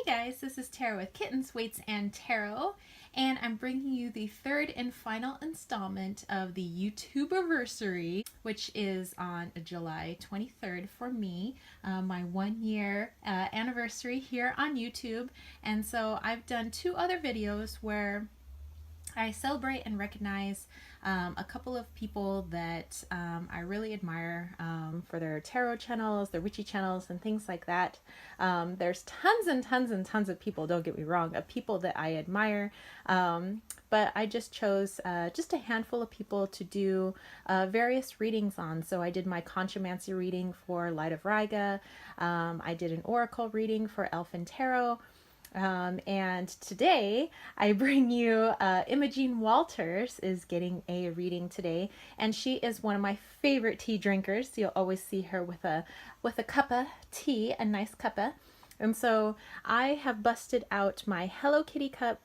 guys, this is Tarot with Kittens, Weights, and Tarot, and I'm bringing you the third and final installment of the YouTube-iversary, which is on July 23rd for me, my 1 year anniversary here on YouTube. And so I've done two other videos where I celebrate and recognize a couple of people that I really admire for their tarot channels, their witchy channels, and things like that. There's tons and tons and tons of people, don't get me wrong, of people that I admire, but I just chose just a handful of people to do various readings on. So I did my Conchomancy reading for Light of Riga. I did an Oracle reading for Elfin Tarot. And today I bring you Imogen Walters is getting a reading today, and she is one of my favorite tea drinkers. You'll always see her with a cup of tea, a nice cuppa. And so I have busted out my Hello Kitty cup,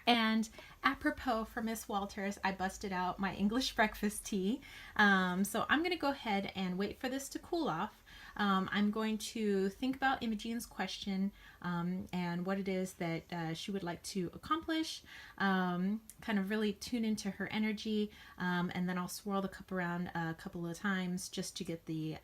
and apropos for Miss Walters, I busted out my English breakfast tea. So I'm going to go ahead and wait for this to cool off. I'm going to think about Imogen's question and what it is that she would like to accomplish, kind of really tune into her energy, and then I'll swirl the cup around a couple of times just to get the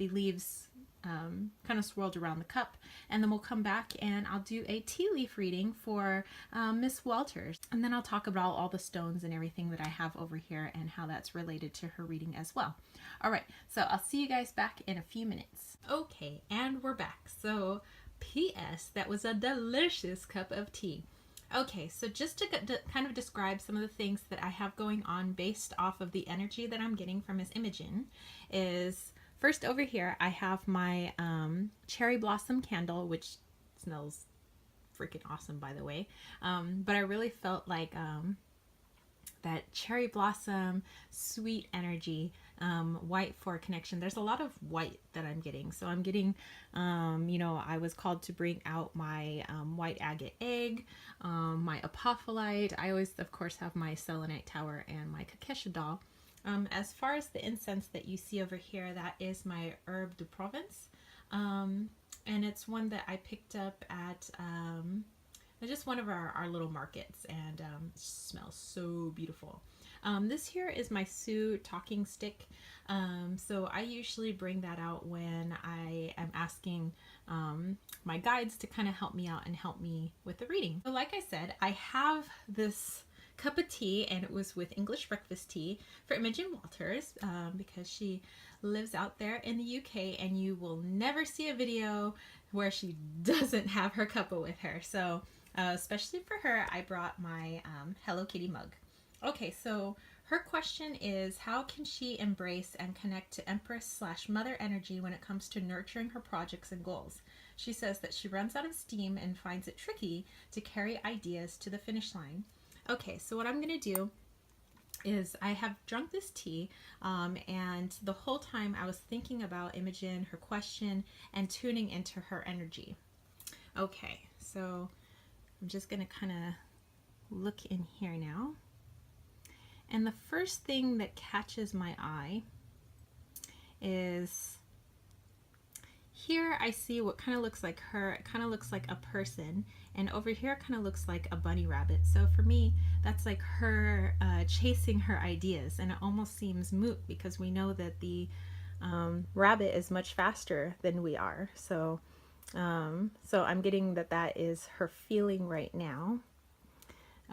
leaves kind of swirled around the cup, and then we'll come back and I'll do a tea leaf reading for Miss Walters, and then I'll talk about all the stones and everything that I have over here and how that's related to her reading as well. All right, so I'll see you guys back in a few minutes. Okay, and we're back. So P.S. that was a delicious cup of tea. Okay, so just to kind of describe some of the things that I have going on based off of the energy that I'm getting from Miss Imogen is, first over here, I have my cherry blossom candle, which smells freaking awesome, by the way. But I really felt like that cherry blossom, sweet energy, white for connection. There's a lot of white that I'm getting. So I'm getting, you know, I was called to bring out my white agate egg, my apophyllite. I always, of course, have my selenite tower and my Kakesha doll. As far as the incense that you see over here, that is my Herbe de Provence. And it's one that I picked up at just one of our little markets, and it smells so beautiful. This here is my Sue talking stick. So I usually bring that out when I am asking my guides to kind of help me out and help me with the reading. So like I said, I have this cup of tea, and it was with English breakfast tea for Imogen Walters, because she lives out there in the UK, and you will never see a video where she doesn't have her cuppa with her. So especially for her, I brought my Hello Kitty mug. Okay, so her question is, how can she embrace and connect to Empress/Mother energy when it comes to nurturing her projects and goals? She says that she runs out of steam and finds it tricky to carry ideas to the finish line. Okay, so what I'm going to do is I have drunk this tea, and the whole time I was thinking about Imogen, her question, and tuning into her energy. Okay, so I'm just going to kind of look in here now. And the first thing that catches my eye is here I see what kind of looks like her. It kind of looks like a person, and over here kind of looks like a bunny rabbit. So for me, that's like her chasing her ideas, and it almost seems moot because we know that the rabbit is much faster than we are. So I'm getting that that is her feeling right now.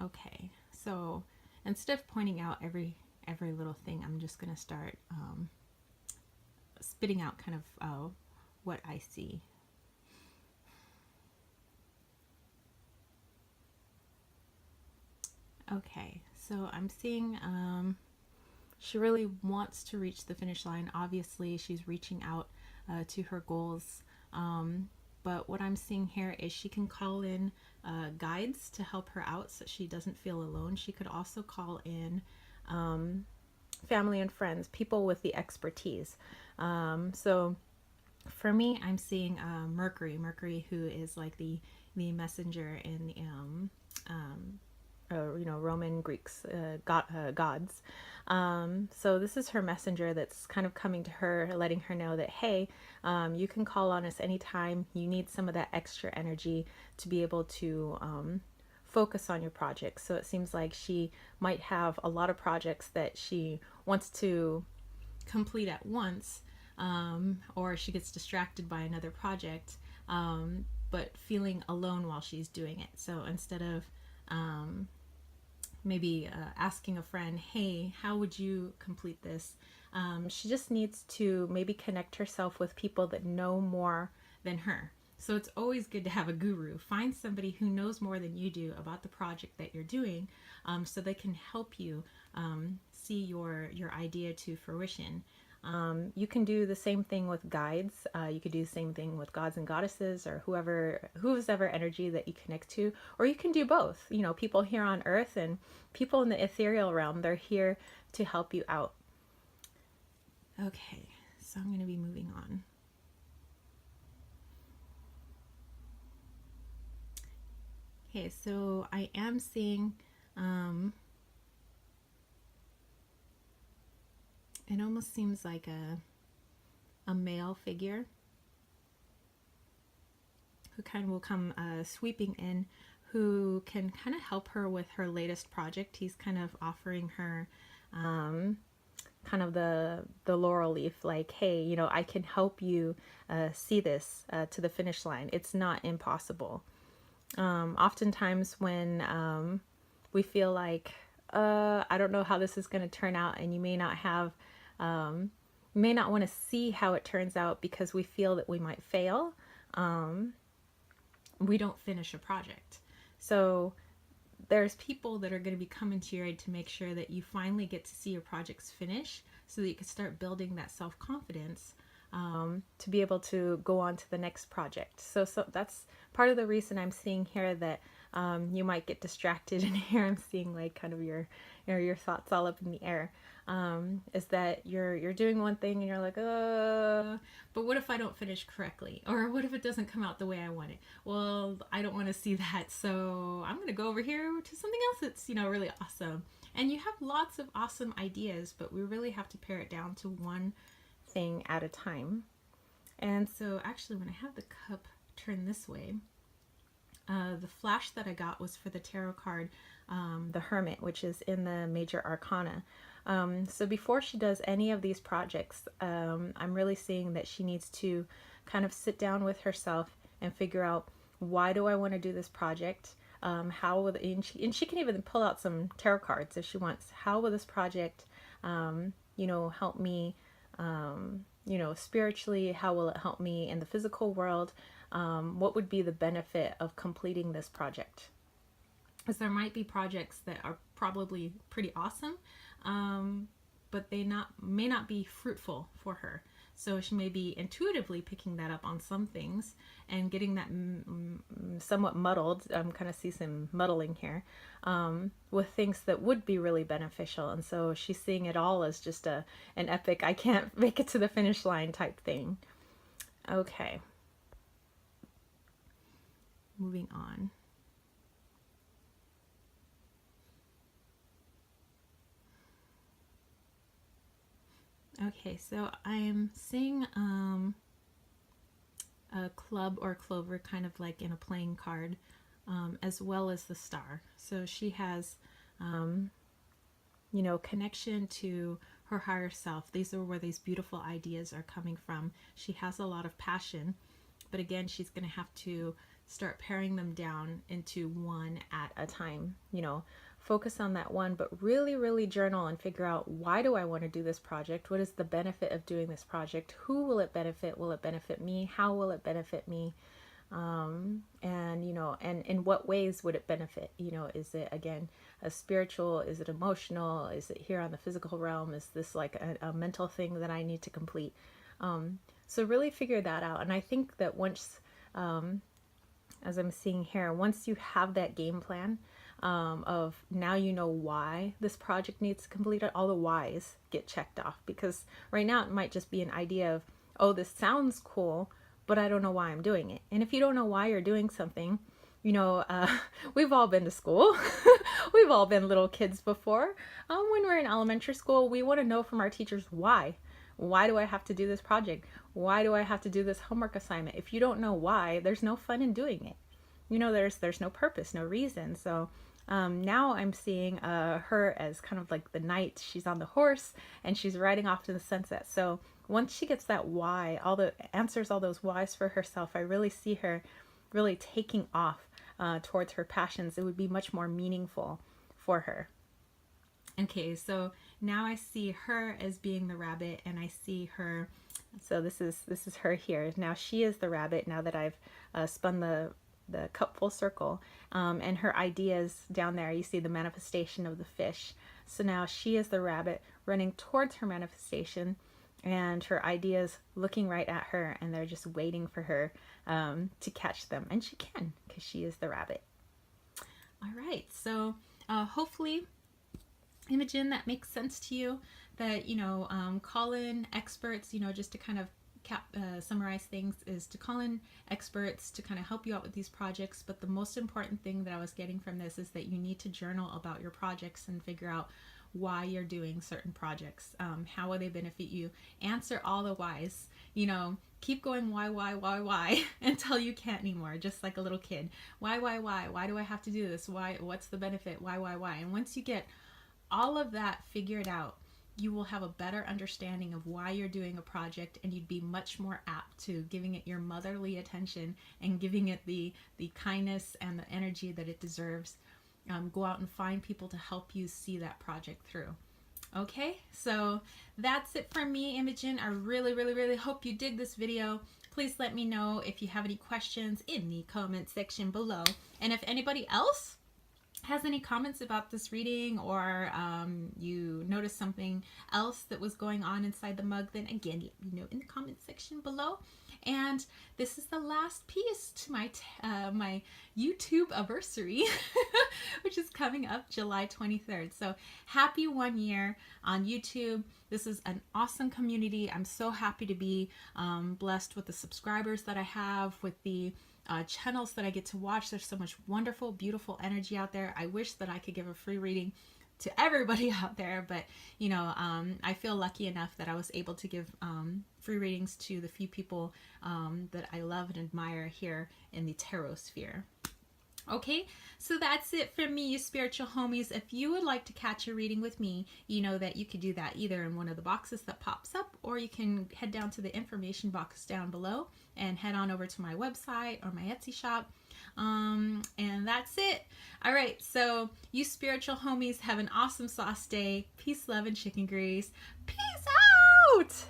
Okay, so instead of pointing out every little thing, I'm just going to start spitting out kind of what I see. Okay, so I'm seeing she really wants to reach the finish line. Obviously, she's reaching out to her goals. But what I'm seeing here is she can call in guides to help her out so she doesn't feel alone. She could also call in family and friends, people with the expertise. So for me, I'm seeing Mercury, who is like the messenger in Roman Greeks, gods. So this is her messenger that's kind of coming to her, letting her know that, hey, you can call on us anytime you need some of that extra energy to be able to focus on your projects. So it seems like she might have a lot of projects that she wants to complete at once, or she gets distracted by another project, but feeling alone while she's doing it. So instead of maybe asking a friend, hey, how would you complete this? She just needs to maybe connect herself with people that know more than her. So it's always good to have a guru. Find somebody who knows more than you do about the project that you're doing, so they can help you see your idea to fruition. You can do the same thing with guides. You could do the same thing with gods and goddesses, or who's ever energy that you connect to, or you can do both. People here on earth and people in the ethereal realm, they're here to help you out. Okay, so I'm going to be moving on. Okay, so I am seeing it almost seems like a male figure who kind of will come sweeping in, who can kind of help her with her latest project. He's kind of offering her kind of the laurel leaf, like, hey, I can help you see this to the finish line. It's not impossible. Oftentimes when we feel like, I don't know how this is going to turn out, and you may not have, may not want to see how it turns out because we feel that we might fail, we don't finish a project. So there's people that are going to be coming to your aid to make sure that you finally get to see your projects finish, so that you can start building that self-confidence to be able to go on to the next project. So that's part of the reason I'm seeing here that you might get distracted, and here I'm seeing like kind of your thoughts all up in the air. Is that you're doing one thing and you're like, but what if I don't finish correctly? Or what if it doesn't come out the way I want it? Well, I don't want to see that, so I'm going to go over here to something else that's, really awesome. And you have lots of awesome ideas, but we really have to pare it down to one thing at a time. And so actually, when I have the cup turned this way, the flash that I got was for the tarot card, the Hermit, which is in the Major Arcana. So before she does any of these projects, I'm really seeing that she needs to kind of sit down with herself and figure out, why do I want to do this project? How will, and she can even pull out some tarot cards if she wants. How will this project, help me, spiritually? How will it help me in the physical world? What would be the benefit of completing this project? Because there might be projects that are probably pretty awesome, but they may not be fruitful for her. So she may be intuitively picking that up on some things and getting that somewhat muddled. I'm kind of see some muddling here with things that would be really beneficial. And so she's seeing it all as just an epic, I can't make it to the finish line type thing. Okay. Moving on. Okay, so I'm seeing a club or clover kind of like in a playing card, as well as the star. So she has, connection to her higher self. These are where these beautiful ideas are coming from. She has a lot of passion, but again, she's going to have to start paring them down into one at a time. Focus on that one, but really, really journal and figure out, why do I want to do this project? What is the benefit of doing this project? Who will it benefit? Will it benefit me? How will it benefit me? And in what ways would it benefit? Is it, again, a spiritual? Is it emotional? Is it here on the physical realm? Is this like a mental thing that I need to complete? So really figure that out. And I think that once, as I'm seeing here, once you have that game plan, of now why this project needs to complete it, all the whys get checked off, because right now it might just be an idea of, oh, this sounds cool, but I don't know why I'm doing it. And if you don't know why you're doing something, you know, we've all been to school. We've all been little kids before. When we're in elementary school, we want to know from our teachers why. Why do I have to do this project? Why do I have to do this homework assignment? If you don't know why, there's no fun in doing it. You know, there's no purpose, no reason. So now I'm seeing her as kind of like the knight. She's on the horse and she's riding off to the sunset. So once she gets that why, all the answers, all those whys for herself, I really see her really taking off towards her passions. It would be much more meaningful for her. Okay, so now I see her as being the rabbit, and I see her. So this is her here. Now she is the rabbit. Now that I've spun the cup full circle, and her ideas down there. You see the manifestation of the fish. So now she is the rabbit running towards her manifestation, and her ideas looking right at her, and they're just waiting for her to catch them, and she can, because she is the rabbit. All right, so hopefully, Imogen, that makes sense to you. That, you know, call in experts, you know, just to kind of summarize things, is to call in experts to kind of help you out with these projects. But the most important thing that I was getting from this is that you need to journal about your projects and figure out why you're doing certain projects. How will they benefit you? Answer all the whys. You know, keep going why until you can't anymore, just like a little kid. Why do I have to do this? Why? What's the benefit? Why? And once you get all of that figured out, you will have a better understanding of why you're doing a project, and you'd be much more apt to giving it your motherly attention and giving it the kindness and the energy that it deserves. Go out and find people to help you see that project through. Okay, so that's it from me, Imogen. I really hope you dig this video. Please let me know if you have any questions in the comment section below. And if anybody else has any comments about this reading, or you noticed something else that was going on inside the mug, then again, let me know in the comment section below. And this is the last piece to my my YouTube-iversary, which is coming up July 23rd. So happy 1 year on YouTube. This is an awesome community. I'm so happy to be blessed with the subscribers that I have, with the channels that I get to watch. There's so much wonderful, beautiful energy out there. I wish that I could give a free reading to everybody out there, but you know, I feel lucky enough that I was able to give free readings to the few people that I love and admire here in the tarot sphere. Okay, so that's it from me, you spiritual homies. If you would like to catch a reading with me, you know that you could do that either in one of the boxes that pops up, or you can head down to the information box down below and head on over to my website or my Etsy shop. And that's it. All right, so you spiritual homies have an awesome sauce day. Peace, love, and chicken grease. Peace out!